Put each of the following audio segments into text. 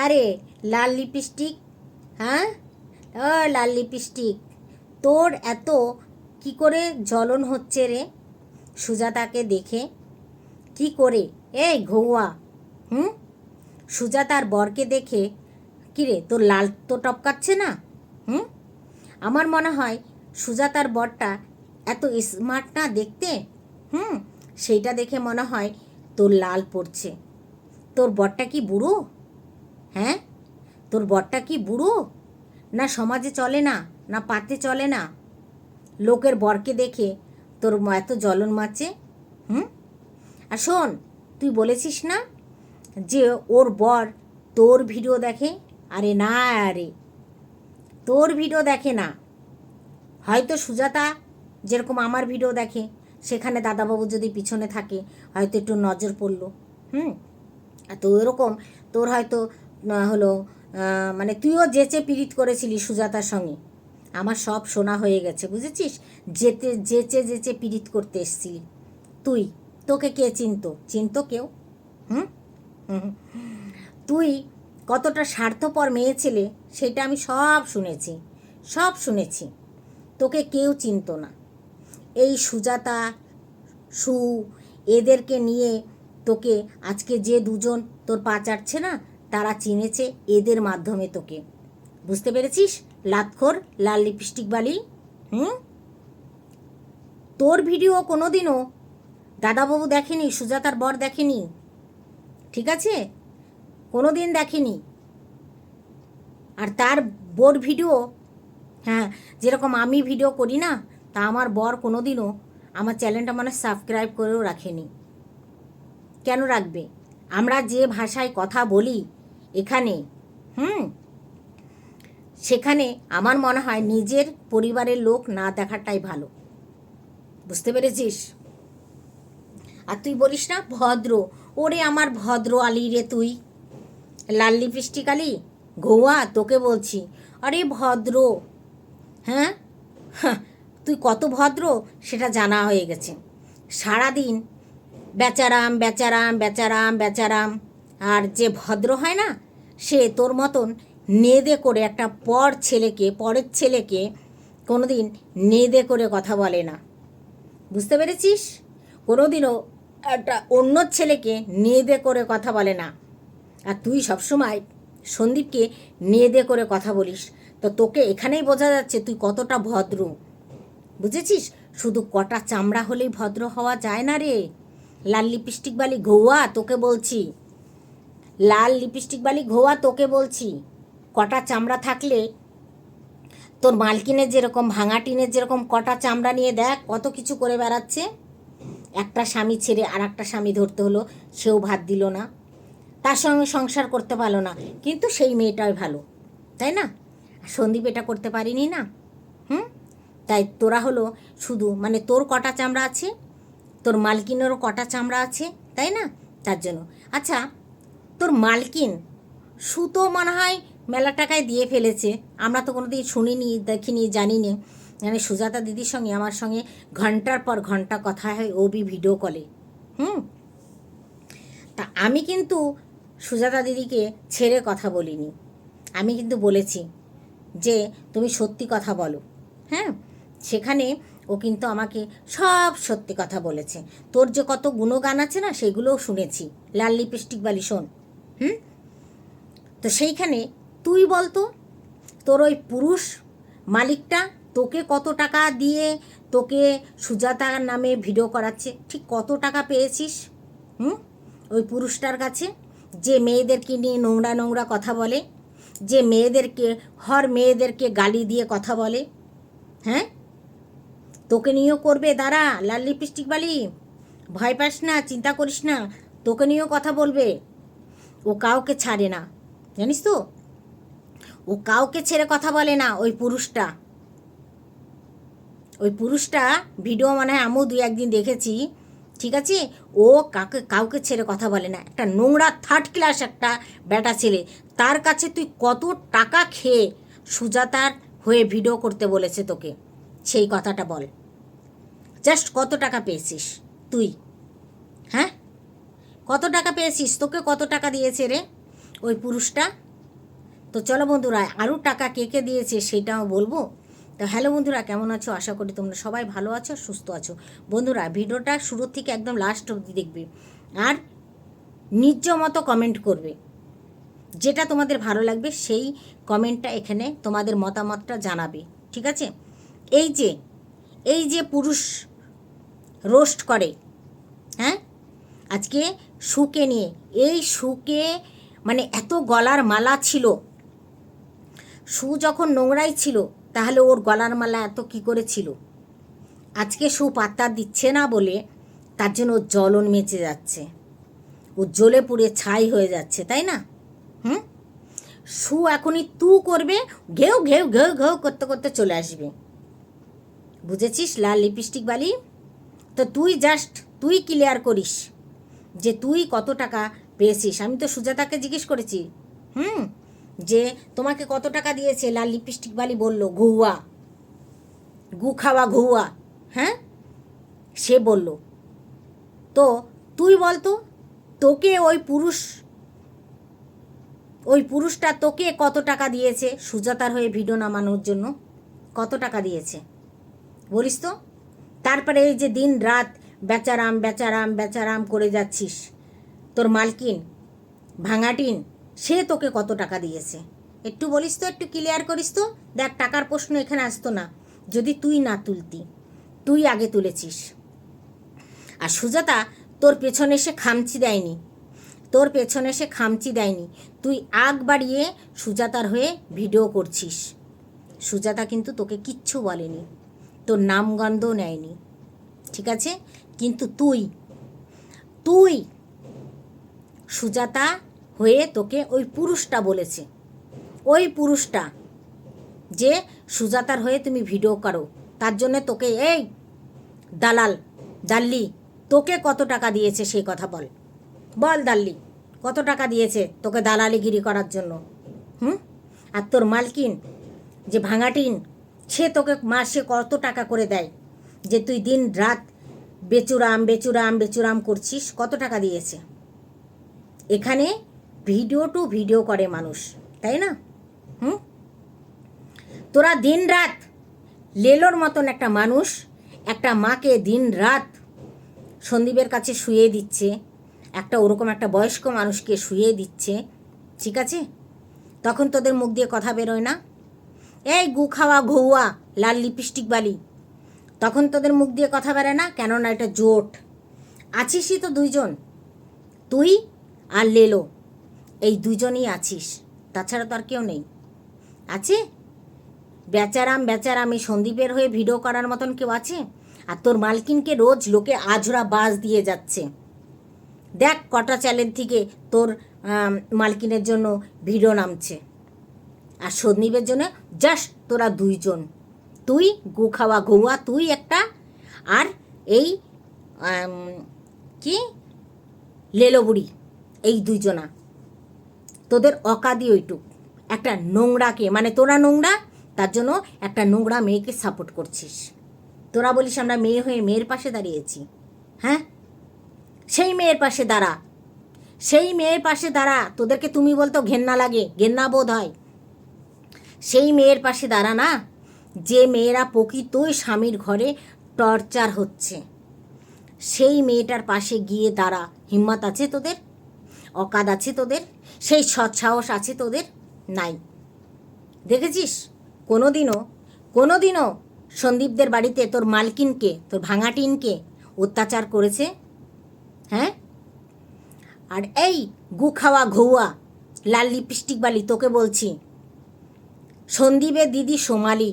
আরে লাল লিপস্টিক, হ্যাঁ ও লাল লিপস্টিক, তোর এত কি করে জ্বলন হচ্ছে রে সুজাতাকে দেখে? কি করে এই ঘৌয়া? হুম, সুজাতার বরকে দেখে কি রে তোর লাল তো টপকাচ্ছে না? হুম, আমার মনে হয় সুজাতার বরটা এত স্মার্ট না দেখতে। হুম, সেইটা দেখে মনে হয় তোর লাল পড়ছে। তোর বরটা কি বুড়ো? হ্যাঁ, তোর বরটা কি বুড়ো? না সমাজে চলে না, না পাতে চলে না, লোকের বরকে দেখে তোর এত জ্বলন মারছে? হুম, আর শোন, তুই বলেছিস না যে ওর বর তোর ভিডিও দেখে? আরে না, আরে তোর ভিডিও দেখে না, হয়তো সুজাতা যেরকম আমার ভিডিও দেখে, সেখানে দাদাবাবু যদি পিছনে থাকে হয়তো একটু নজর পড়লো। হুম, আর তো এরকম তোর হয়তো হলো মানে তুইও যেচে পীড়িত করেছিলি সুজাতার সঙ্গে, আমার সব শোনা হয়ে গেছে, বুঝেছিস? যেচে যেচে পীড়িত করতে এসছিলি তুই। তোকে কে চিনতো? চিনতো কেউ? হুম, হুম, তুই কতটা স্বার্থপর মেয়ে ছেলে সেটা আমি সব শুনেছি, সব শুনেছি। তোকে কেউ চিনতো না। এই সুজাতা, সু, এদেরকে নিয়ে তোকে আজকে যে দুজন তোর পা চাটছে না, তারা চিনেছে এদের মাধ্যমে তোকে। বুঝতে পেরেছিস লাতখোর লাল লিপস্টিক বালি? হুম, তোর ভিডিও কোনো দিনও দাদাবাবু দেখেনি, সুজাতার বর দেখেনি, ঠিক আছে? কোনো দিন দেখেনি। আর তার বোর ভিডিও, হ্যাঁ, যেরকম আমি ভিডিও করি না, তা আমার বর কোনো দিনও আমার চ্যানেলটা মানে সাবস্ক্রাইব করেও রাখেনি। কেন রাখবে? আমরা যে ভাষায় কথা বলি এখানে, হুম, সেখানে আমার মনে হয় নিজের পরিবারের লোক না দেখাটাই ভালো। বুঝতে পেরেছিস? আর তুই বলিস না ভদ্র, ওরে আমার ভদ্র আলি রে তুই, লাল লিপস্টিক আলি ঘৌয়া, তোকে বলছি আরে ভদ্র। হ্যাঁ, হ্যাঁ, তুই কত ভদ্র সেটা জানা হয়ে গেছে। সারাদিন বেচারাম বেচারাম বেচারাম বেচারাম, আর যে ভদ্র হয় না, সে তোর মতন নেদে করে একটা পরের ছেলেকে কোনো দিন নেদে করে কথা বলে না। বুঝতে পেরেছিস? কোনো দিনও একটা অন্য ছেলেকে নেদে করে কথা বলে না। আর তুই সবসময় সন্দীপকে নেদে করে কথা বলিস। তো তোকে এখানেই বোঝা যাচ্ছে তুই কতটা ভদ্র। বুঝেছিস? শুধু কটা চামড়া হলেই ভদ্র হওয়া যায় না রে লাল লিপস্টিক বালি ঘৌয়া, তোকে বলছি। লাল লিপস্টিক বালি ঘৌয়া, তোকে বলছি। কটা চামড়া থাকলে তোর মালকিনের যেরকম ভাঙা টিনের যেরকম কটা চামড়া নিয়ে দেখ কত কিছু করে বেড়াচ্ছে। একটা স্বামী ছেড়ে আর একটা স্বামী ধরতে হলো, সেও ভাত দিল না, তার সঙ্গে সংসার করতে পারলো না, কিন্তু সেই মেয়েটাই ভালো, তাই না? সন্দীপ এটা করতে পারিনি না। হুম, তাই তোরা হলো শুধু মানে তোর কটা চামড়া আছে, তোর মালকিনেরও কটা চামড়া আছে, তাই না? তার জন্য। আচ্ছা, তোর মালকিন সুতো মনে হয় মেলা টাকায় দিয়ে ফেলেছে, আমরা তো কোনো দিন শুনিনি, দেখিনি, জানি না। মানে সুজাতা দিদির সঙ্গে আমার সঙ্গে ঘন্টার পর ঘন্টা কথা হয় ওবি ভিডিও কলে। হুম, তা আমি কিন্তু সুজাতা দিদিকে ছেড়ে কথা বলিনি। আমি কিন্তু বলেছি যে তুমি সত্যি কথা বলো। হ্যাঁ, সেখানে ও কিন্তু আমাকে সব সত্যি কথা বলেছে। তোর যে কত গুণগান আছে না, সেগুলোও শুনেছি। লাল লিপস্টিক বালি শোন। হুম, তো সেইখানে তুই বলতো তোর ওই পুরুষ মালিকটা তোকে কত টাকা দিয়ে তোকে সুজাতার নামে ভিডিও করাচ্ছে, ঠিক কত টাকা পেয়েছিস? হুম, ওই পুরুষটার কাছে, যে মেয়েদেরকে নিয়ে নোংরা নোংরা কথা বলে, যে মেয়েদেরকে গালি দিয়ে কথা বলে। হ্যাঁ, তোকে নিয়েও করবে, দাঁড়া লাল লিপস্টিক বালি, ভয় পাস না, চিন্তা করিস না, তোকে নিয়েও কথা বলবে। ও কাউকে ছাড়ে না, জানিস তো? ও কাউকে ছেড়ে কথা বলে না। ওই পুরুষটা ভিডিও মানে আমিও দুই একদিন দেখেছি, ঠিক আছে? ও কাউকে ছেড়ে কথা বলে না। একটা নোংরা থার্ড ক্লাস একটা ব্যাটা ছেলে, তার কাছে তুই কত টাকা খেয়ে সুজাতার হয়ে ভিডিও করতে বলেছে তোকে, সেই কথাটা বল। জাস্ট কত টাকা পেয়েছিস তুই? হ্যাঁ, কত টাকা পেয়েছিস? তোকে কত টাকা দিয়েছে রে ওই পুরুষটা? তো চলো বন্ধুরা, আরও টাকা কে কে দিয়েছে সেটাও বলবো। তো হ্যালো বন্ধুরা, কেমন আছো? আশা করি তোমরা সবাই ভালো আছো, সুস্থ আছো। বন্ধুরা, ভিডিওটা শুরু থেকে একদম লাস্ট অবধি দেখবে, আর নিজ মতো কমেন্ট করবে। যেটা তোমাদের ভালো লাগবে সেই কমেন্টটা এখানে তোমাদের মতামতটা জানাবে, ঠিক আছে? এই যে পুরুষ রোস্ট করে, হ্যাঁ, আজকে শুকে নিয়ে, এই শুকে মানে এত গলার মালা ছিল, শু যখন নোংরাই ছিল তাহলে ওর গলার মালা এত কি করে ছিল? আজকে শু পাত্তা দিচ্ছে না বলে তার জন্য ওর জ্বলন মেচে যাচ্ছে, ও জ্বলে পুড়ে ছাই হয়ে যাচ্ছে, তাই না? হুম, শু এখনই তু করবে, ঘেউ ঘেউ ঘেউ ঘেউ করতে করতে চলে আসবে, বুঝেছিস লাল লিপস্টিক বালি? তো তুই ক্লিয়ার করিস যে তুই কত টাকা পেয়েছিস। আমি তো সুজাতাকে জিজ্ঞেস করেছি, যে তোমাকে কত টাকা দিয়েছে? লাল লিপস্টিক বালি বলল ঘুয়া, গু খাওয়া ঘুয়া, হ্যাঁ, সে বলল। তো তুই বলতো, তোকে ওই পুরুষটা তোকে কত টাকা দিয়েছে সুজাতার হয়ে ভিডিও নামানোর জন্য? কত টাকা দিয়েছে বলিস তো? তারপরে এই যে দিন রাত বেচারাম বেচারাম বেচারাম করে যাচ্ছিস, তোর মালকিন ভাঙাটিন সে তোকে কত টাকা দিয়েছে একটু বলিস তো, একটু ক্লিয়ার করিস তো। দেখ, টাকার প্রশ্ন এখানে আসতো না যদি তুই না তুলতি, তুই আগে তুলেছিস। আর সুজাতা তোর পেছনে সে খামচি দেয়নি, তুই আগ বাড়িয়ে সুজাতার হয়ে ভিডিও করছিস। সুজাতা কিন্তু তোকে কিচ্ছু বলেনি, তোর নামগন্ধও নেয়নি, ঠিক আছে? কিন্তু তুই সুজাতা হয়ে তোকে ওই পুরুষটা বলেছে, ওই পুরুষটা যে সুজাতার হয়ে তুমি ভিডিও করো, তার জন্যে তোকে এই দাল্লি তোকে কত টাকা দিয়েছে সেই কথা বল দাল্লি, কত টাকা দিয়েছে তোকে দালালিগিরি করার জন্য? আর তোর মালকিন যে ভাঙাটিন, সে তোকে মাসে কত টাকা করে দেয় যে তুই দিন রাত বেচুরাম করছিস? কত টাকা দিয়েছে? এখানে ভিডিও করে মানুষ, তাই না? তোরা দিন রাত লেলোর মতন একটা মানুষ একটা মাকে দিন রাত সন্দীপের কাছে শুয়ে দিচ্ছে, একটা ওরকম একটা বয়স্ক মানুষকে শুয়ে দিচ্ছে, ঠিক আছে? তখন তোদের মুখ দিয়ে কথা বেরোয় না, এই গু খাওয়া ঘুয়া লাল লিপস্টিক বালি, তখন তোদের মুখ দিয়ে কথা বেরোয় না? কেননা এটা জোট, আছিসই তো দুইজন, তুই আর লেলো, এই দুজনই আছিস, তাছাড়া তো আর কেউ নেই। আছে বেচারাম এই সন্দীপের হয়ে ভিডিও করার মতন কেউ আছে? আর তোর মালকিনকে রোজ লোকে আজরা বাজ দিয়ে যাচ্ছে, দেখ কটা চ্যানেল থেকে তোর মালকিনের জন্য ভিডিও নামছে, আর সন্দীপের জন্য জাস্ট তোরা দুইজন, তুই গু খাওয়া ঘুয়া তুই একটা, আর এই কি লেলো বুড়ি, এই দুইজনা তোদের অকাদি ওইটুক, একটা নোংরাকে, মানে তোরা নোংরা, তার জন্য একটা নোংরা মেয়েকে সাপোর্ট করছিস। তোরা বলিস আমরা মেয়ে হয়ে মেয়ের পাশে দাঁড়িয়েছি, হ্যাঁ? সেই মেয়ের পাশে দাঁড়া, তোদেরকে তুমি বলতো ঘেন্না লাগে, ঘেন্না বোধ হয়, সেই মেয়ের পাশে দাঁড়া না, যে মেয়েরা প্রকৃতই স্বামীর ঘরে টর্চার হচ্ছে, সেই মেয়েটার পাশে গিয়ে দাঁড়া। হিম্মত আছে তোদের? অকাদ আছে তোদের? সেই সৎসাহস আছে তোদের? নাই। দেখেছিস কোনোদিনও সন্দীপদের বাড়িতে তোর মালকিনকে, তোর ভাঙাটিনকে অত্যাচার করেছে? হ্যাঁ? আর এই গু খাওয়া ঘুয়া লাল লিপস্টিক বালি, তোকে বলছি, সন্দীপের দিদি সোমালি,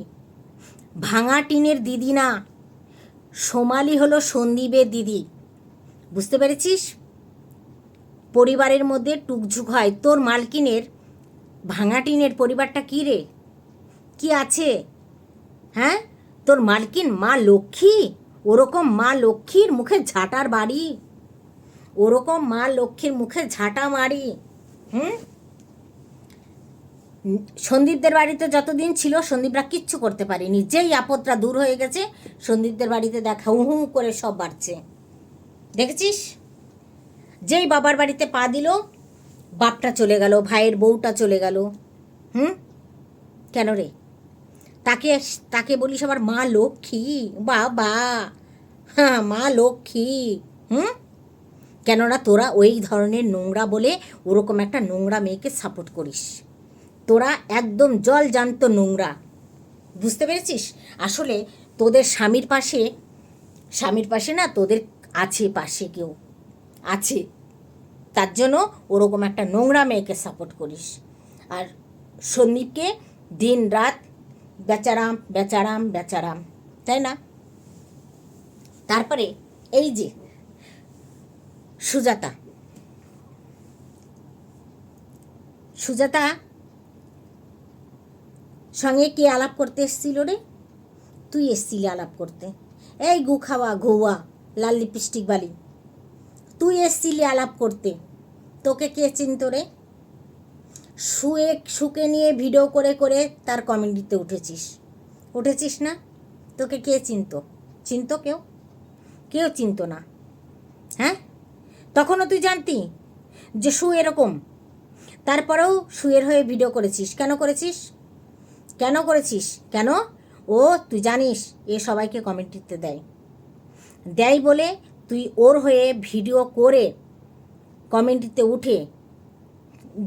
ভাঙাটিনের দিদি না, সোমালি হলো সন্দীপের দিদি, বুঝতে পেরেছিস? পরিবারের মধ্যে টুকঝুক হয়। তোর মালকিনের ভাঙাটিনের পরিবারটা কী রে, কি আছে? হ্যাঁ, তোর মালকিন মা লক্ষ্মী, ওরকম মা লক্ষ্মীর মুখে ঝাঁটার বাড়ি, ওরকম মা লক্ষ্মীর মুখে ঝাঁটা মারি। সন্দীপদের বাড়িতে যতদিন ছিল সন্দীপরা কিচ্ছু করতে পারেনি, যেই আপদটা দূর হয়ে গেছে সন্দীপদের বাড়িতে দেখা হু হু করে সব বাড়ছে, দেখেছিস? যেই বাবার বাড়িতে পা দিল বাপটা চলে গেল, ভাইয়ের বউটা চলে গেল, হুম? কেন রে? তাকে তাকে বলিস আবার মা লক্ষ্মী, বাবা, হ্যাঁ মা লক্ষ্মী। হুম? কেননা তোরা ওই ধরনের নোংরা বলে ওরকম একটা নোংরা মেয়েকে সাপোর্ট করিস। তোরা একদম জল জান্ত নোংরা, বুঝতে পেরেছিস? আসলে তোদের স্বামীর পাশে না তোদের আছে, পাশে কেউ আছে, তার জন্য ওরকম একটা নোংরা মেয়েকে সাপোর্ট করিস। আর সন্দীপকে দিন রাত বেচারাম বেচারাম বেচারাম, তাই না? তারপরে এই যে সুজাতা, সুজাতা সঙ্গে কে আলাপ করতে এসছিল রে? তুই এসছিলি আলাপ করতে। এই গু খাওয়া ঘুয়া লাল লিপস্টিক বালি, তুই এসছিলি আলাপ করতে। তোকে কে চিনত রে? শুকে নিয়ে ভিডিও করে করে তার কমেন্টিতে উঠেছিস না? তোকে কে চিনত? কেউ কেউ চিনত না। হ্যাঁ, তখনও তুই জানতি যে এরকম, তারপরেও শুয়ের হয়ে ভিডিও করেছিস। কেন করেছিস? কেন? ও তুই জানিস এ সবাইকে কমেন্টিতে দেয় বলে তুই ওর হয়ে ভিডিও করে কমেন্টিতে উঠে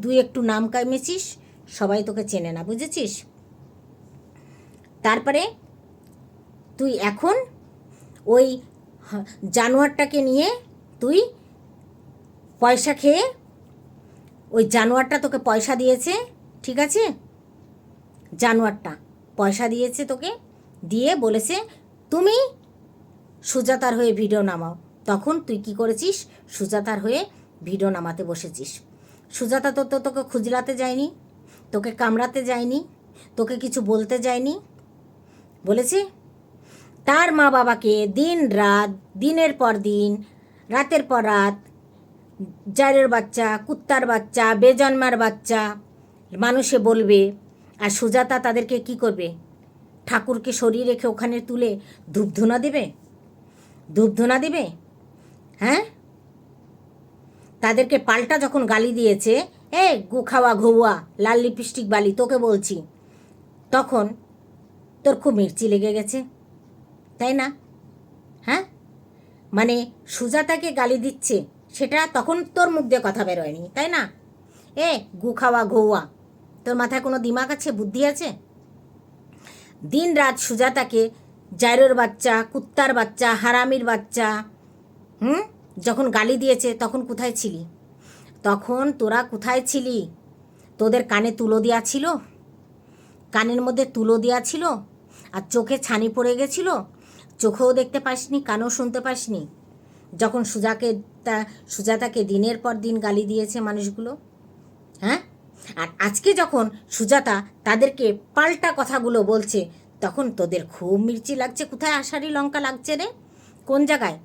দুই একটু নাম কামিয়েছিস, সবাই তোকে চেনে না, বুঝেছিস? তারপরে তুই এখন ওই জানোয়ারটাকে নিয়ে তুই পয়সা খেয়ে, ওই জানোয়ারটা তোকে পয়সা দিয়েছে, ঠিক আছে? জানোয়ারটা পয়সা দিয়েছে তোকে, দিয়ে বলেছে তুমি সুজাতার হয়ে ভিডিও নামাও। তখন তুই কি করেছিস? সুজাতার হয়ে ভিডিও নামাতে বসেছিস। সুজাতা তো তোকে খুজলাতে যায়নি, তোকে কামড়াতে যায়নি, তোকে কিছু বলতে যায়নি। বলেছে তার মা বাবাকে দিন রাত, দিনের পর দিন, রাতের পর রাত, জারের বাচ্চা, কুত্তার বাচ্চা, বেজন্মার বাচ্চা মানুষে বলবে। আর সুজাতা তাদেরকে কি করবে? ঠাকুরকে সরিয়ে রেখে ওখানে তুলে ধূপধুনা দেবে? হ্যাঁ, তাদেরকে পাল্টা যখন গালি দিয়েছে, গু খাওয়া ঘুয়া লাল লিপস্টিক বালি, তোকে বলছি, তখন তোর খুব মির্চি লেগে গেছে, তাই না? হ্যাঁ, মানে সুজাতাকে গালি দিচ্ছে সেটা তখন তোর মুখ দিয়ে কথা বেরোয়নি, তাই না? গু খাওয়া ঘুয়া, তোর মাথায় কোনো দিমাগ আছে, বুদ্ধি আছে? দিন রাত সুজাতাকে জাইরোর বাচ্চা, কুত্তার বাচ্চা, হারামির বাচ্চা, যখন গালি দিয়েছে তখন কোথায় ছিলি? তখন তোরা কোথায় ছিলি? তোদের কানে তুলো দেওয়া ছিল, কানের মধ্যে তুলো দেওয়া ছিল, আর চোখে ছানি পড়ে গেছিল, চোখেও দেখতে পাসনি, কানেও শুনতে পাসনি যখন সুজাতাকে দিনের পর দিন গালি দিয়েছে মানুষগুলো। হ্যাঁ, আর আজকে যখন সুজাতা তাদেরকে পাল্টা কথাগুলো বলছে তখন তোদের খুব মির্চি লাগছে। কোথায় আষাঢ়ি লঙ্কা লাগছে রে? কোন জায়গায়?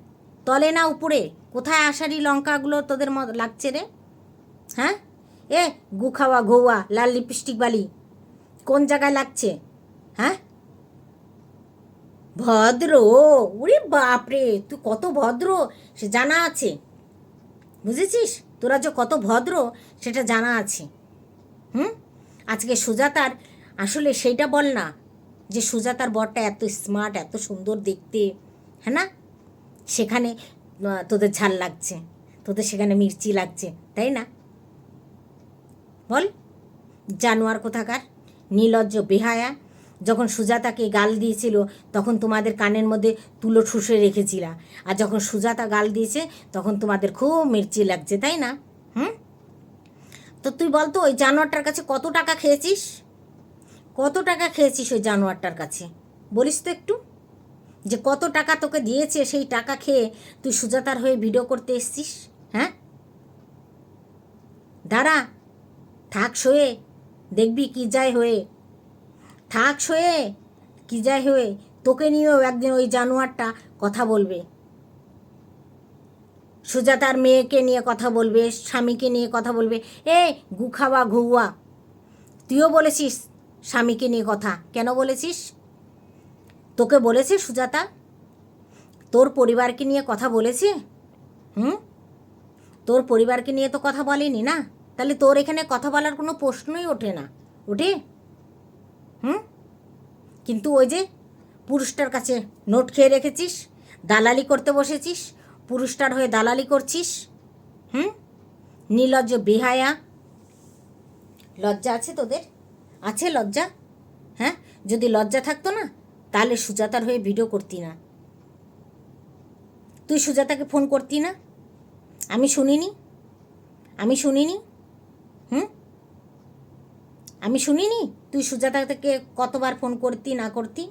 তলে না উপরে? কোথায় আষাঢ়ি লঙ্কাগুলো তোদের লাগছে রে? হ্যাঁ, গু খাওয়া ঘৌয়া লাল লিপস্টিক বালি, কোন জায়গায় লাগছে? হ্যাঁ, ভদ্র, ওরে বাপরে, তুই কত ভদ্র সে জানা আছে, বুঝেছিস? তোরা যে কত ভদ্র সেটা জানা আছে। আজকে সুজাতার আসলে সেইটা বল না, যে সুজাতার বরটা এত স্মার্ট, এত সুন্দর দেখতে, হ্যাঁ না? সেখানে তোদের ঝাল লাগছে, তোদের সেখানে মির্চি লাগছে, তাই না? বল, জানোয়ার কোথাকার, নির্লজ্জ বেহায়া। যখন সুজাতাকে গাল দিয়েছিল তখন তোমাদের কানের মধ্যে তুলো ঠুসে রেখেছিলা, আর যখন সুজাতা গাল দিয়েছে তখন তোমাদের খুব মির্চি লাগছে, তাই না? তো তুই বলতো ওই জানোয়ারটার কাছে কত টাকা খেয়েছিস? ওই জানোয়ারটার কাছে বলিস তো একটু, যে কত টাকা তোকে দিয়েছে, সেই টাকা খেয়ে তুই সুজাতার হয়ে ভিডিও করতে এসছিস? হ্যাঁ, দাঁড়া, থাক শোয়ে, দেখবি কি যায় হয়ে, থাক শোয়ে কি যায় হয়ে, তোকে নিয়েও একদিন ওই জানোয়ারটা কথা বলবে। সুজাতার মেয়েকে নিয়ে কথা বলবে, স্বামীকে নিয়ে কথা বলবে। গু খাওয়া ঘুয়া, তুইও বলেছিস স্বামীকে নিয়ে কথা, কেন বলেছিস? তোকে বলেছে সুজাতা? তোর পরিবারকে নিয়ে কথা বলেছে? তোর পরিবারকে নিয়ে তো কথা বলেনি না, তাহলে তোর এখানে কথা বলার কোনো প্রশ্নই ওঠে না, ওঠে? কিন্তু ওই যে পুরুষটার কাছে নোট খেয়ে রেখেছিস, দালালি করতে বসেছিস, পুরুষটার হয়ে দালালি করছিস। নির্লজ্জ বেহায়া। লজ্জা আছে তোদের? আছে লজ্জা? হ্যাঁ, যদি লজ্জা থাকতো না তাহলে সুজাতার হয়ে ভিডিও করতি না। তুই সুজাতাকে ফোন করতি না? আমি শুনিনি? আমি শুনিনি তুই সুজাতাকে কতবার ফোন করতি না করতি?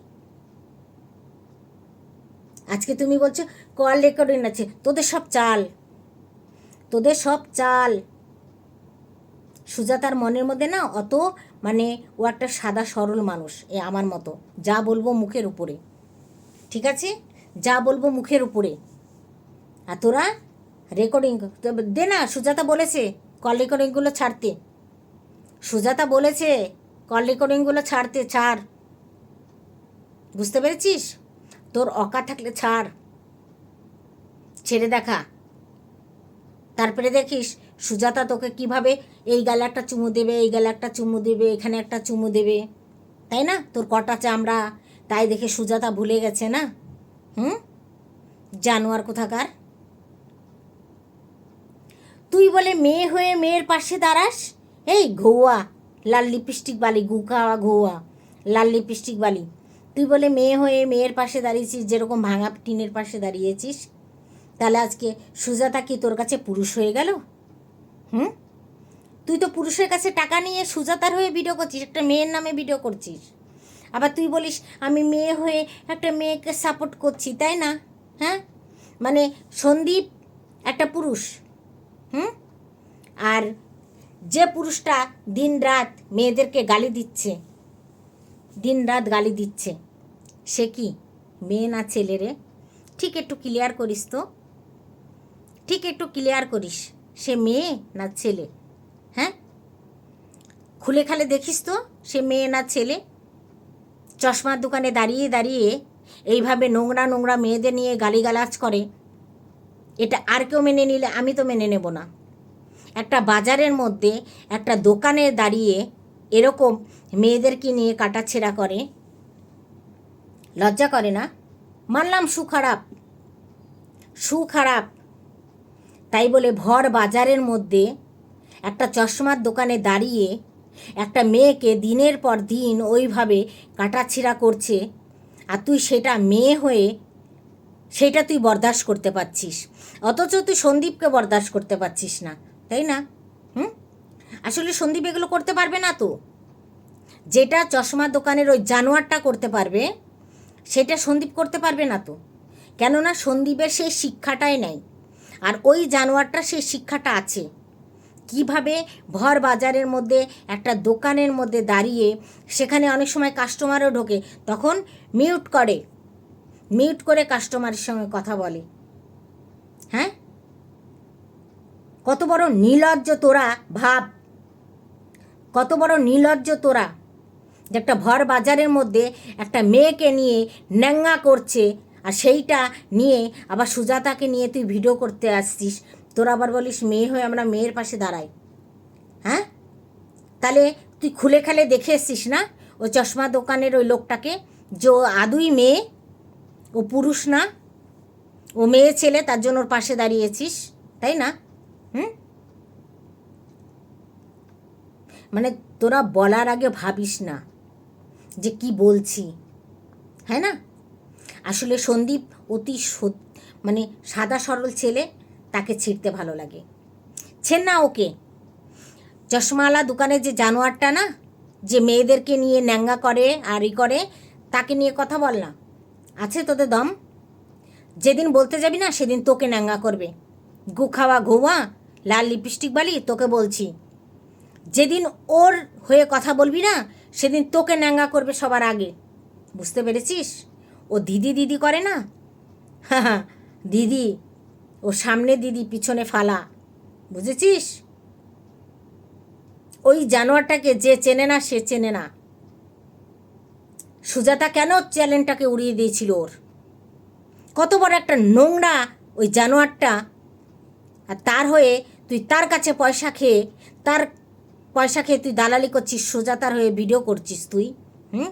আজকে তুমি বলছো কল রেকর্ডিং আছে। তোদের সব চাল। সুজাতার মনের মধ্যে না অত মানে ও একটা সাদা সরল মানুষ, আমার মতো। যা বলবো মুখের উপরে, ঠিক আছে? যা বলবো মুখের উপরে। আর তোরা রেকর্ডিং দে না। সুজাতা বলেছে কল রেকর্ডিংগুলো ছাড়তে। সুজাতা বলেছে কল রেকর্ডিংগুলো ছাড়। বুঝতে পেরেছিস? তোর অকাত থাকলে ছেড়ে দেখা। তারপরে দেখিস সুজাতা তোকে কিভাবে এই গালে একটা চুমু দেবে, এই গালে একটা চুমু দেবে, এখানে একটা চুমু দেবে, তাই না? তোর কটা চামড়া, তাই দেখে সুজাতা ভুলে গেছে না? জানোয়ার কোথাকার। তুই বলে মেয়ে হয়ে মেয়ের পাশে দাঁড়াস? এই ঘৌয়া লাল লিপস্টিক বালি, গুখাওয়া ঘৌয়া লাল লিপস্টিক বালি, তুই বলে মেয়ে হয়ে মেয়ের পাশে দাঁড়িয়েছিস, যেরকম ভাঙা টিনের পাশে দাঁড়িয়েছিস। তাহলে আজকে সুজাতা কি তোর কাছে পুরুষ হয়ে গেল? তুই তো পুরুষের কাছে টাকা নিয়ে সুজাতার হয়ে ভিডিও করছিস, একটা মেয়ের নামে ভিডিও করছিস। আবার তুই বলিস আমি মেয়ে হয়ে একটা মেয়েকে সাপোর্ট করছি, তাই না? হ্যাঁ, মানে সন্দীপ একটা পুরুষ, আর যে পুরুষটা দিনরাত মেয়েদেরকে গালি দিচ্ছে, সে কি মেয়ে না ছেলে রে? ঠিক একটু ক্লিয়ার করিস, সে মেয়ে না ছেলে? হ্যাঁ, খুলে খালে দেখিস তো সে মেয়ে না ছেলে। চশমার দোকানে দাঁড়িয়ে এইভাবে নোংরা মেয়েদের নিয়ে গালিগালাজ করে, এটা আর কেউ মেনে নিলে আমি তো মেনে নেব না। একটা বাজারের মধ্যে একটা দোকানে দাঁড়িয়ে এরকম মেয়েদেরকে নিয়ে কাটাছেঁড়া করে, লজ্জা করে না? মানলাম খারাপ, তাই বলে ভর বাজারের মধ্যে একটা চশমার দোকানে দাঁড়িয়ে একটা মেয়েকে দিনের পর দিন ওইভাবে কাটাছেঁড়া করছে, আর তুই সেটা মেয়ে হয়ে সেটা তুই বরদাস্ত করতে পারছিস, অথচ তুই সন্দীপকে বরদাস্ত করতে পারছিস না, তাই না? আসলে সন্দীপ এগুলো করতে পারবে না তো। যেটা চশমার দোকানের ওই জানোয়ারটা করতে পারবে, সেটা সন্দীপ করতে পারবে না তো। কেননা সন্দীপের সেই শিক্ষাটাই নেই, আর ওই জানোয়ারটা সেই শিক্ষাটা আছে। কিভাবে ভর বাজারের মধ্যে একটা দোকানের মধ্যে দাঁড়িয়ে, সেখানে অনেক সময় কাস্টমারও ঢোকে, তখন মিউট করে কাস্টমারের সঙ্গে কথা বলে। হ্যাঁ, কত বড় নির্লজ্জ তোরা, ভাব কত বড় নির্লজ্জ তোরা, যে একটা ভর বাজারের মধ্যে একটা মেয়েকে নিয়ে ন্যাঙ্গা করছে, আর সেইটা নিয়ে আবার সুজাতাকে নিয়ে তুই ভিডিও করতে আসছিস। তোরা আবার বলিস মেয়ে হয়ে আমরা মেয়ের পাশে দাঁড়াই। হ্যাঁ, তাহলে তুই খুলে খালে দেখে এসছিস না ওই চশমা দোকানের ওই লোকটাকে, যে ও আদুই মেয়ে, ও পুরুষ না, ও মেয়ে ছেলে, তার জন্য ওর পাশে দাঁড়িয়েছিস, তাই না? মানে তোরা বলার আগে ভাবিস না যে কি বলছি, হ্যাঁ না? আসলে সন্দীপ অতি মানে সাদা সরল ছেলে, তাকে ছিঁড়তে ভালো লাগে। ছেন না ওকে। চশমাওয়ালা দোকানে যে জানোয়ারটা না, যে মেয়েদেরকে নিয়ে ন্যাঙ্গা করে আর করে, তাকে নিয়ে কথা বল না। আছে তোদের দম? যেদিন বলতে যাবি না সেদিন তোকে ন্যাঙ্গা করবে। গুখাওয়া ঘুমা লাল লিপস্টিক বালি, তোকে বলছি, যেদিন ওর হয়ে কথা বলবি না সেদিন তোকে ন্যাঙ্গা করবে সবার আগে। বুঝতে পেরেছিস? ও দিদি করে না, হ্যাঁ দিদি, ও সামনে দিদি পিছনে ফালা, বুঝেছিস? ওই জানোয়ারটাকে যে চেনে না সে চেনে না। সুজাতা কেন চ্যালেঞ্জটাকে উড়িয়ে দিয়েছিল ওর? কত বড় একটা নোংরা ওই জানোয়ারটা, আর তার হয়ে তুই তার কাছে পয়সা খেয়ে তার পয়সা খেয়ে তুই দালালি করছিস, সুজাতার হয়ে ভিডিও করছিস তুই। হুম,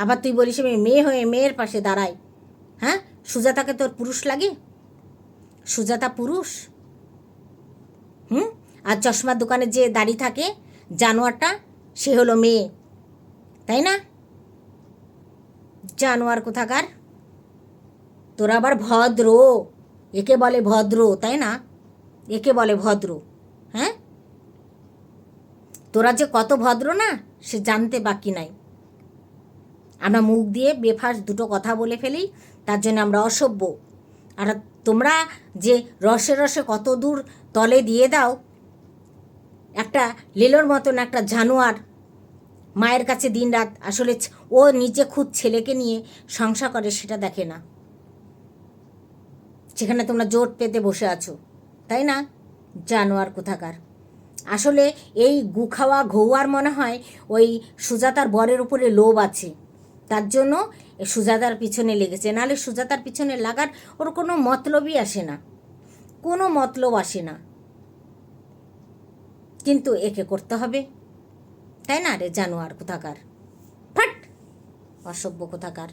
আবার তুই বলিস আমি মেয়ে হয়ে মেয়ের পাশে দাঁড়াই। হ্যাঁ, সুজাতাকে তোর পুরুষ লাগে? সুজাতা পুরুষ? হুম, আর চশমার দোকানে যে দাঁড়িয়ে থাকে জানোয়ারটা, সে হলো মেয়ে, তাই না? জানোয়ার কোথাকার। তোরা আবার ভদ্র, একে বলে ভদ্র, তাই না? একে বলে ভদ্র। হ্যাঁ, তোরা যে কত ভদ্র না সে জানতে বাকি নাই। আমরা মুখ দিয়ে বেফাস দুটো কথা বলে ফেলি, তার জন্য আমরা অসভ্য। আর তোমরা যে রসে রসে কত দূর তলে দিয়ে দাও, একটা লেলোর মতন একটা জানোয়ার মায়ের কাছে দিনরাত, আসলে ও নিজে খুদ ছেলেকে নিয়ে সংসার করে সেটা দেখে না, সেখানে তোমরা জোট পেতে বসে আছো, তাই না? জানোয়ার কোথাকার। আসলে এই গুখাওয়া ঘৌয়ার মনে হয় ওই সুজাতার বরের উপরে লোভ আছে, তার জন্য সুজাতার পিছনে লেগেছে। নাহলে সুজাতার পিছনে লাগার ওর কোনো মতলবই আসে না, কোনো মতলব আসে না, কিন্তু একে করতে হবে, তাই না রে জানোয়ার কোথাকার। ফাট, অসভ্য কোথাকার।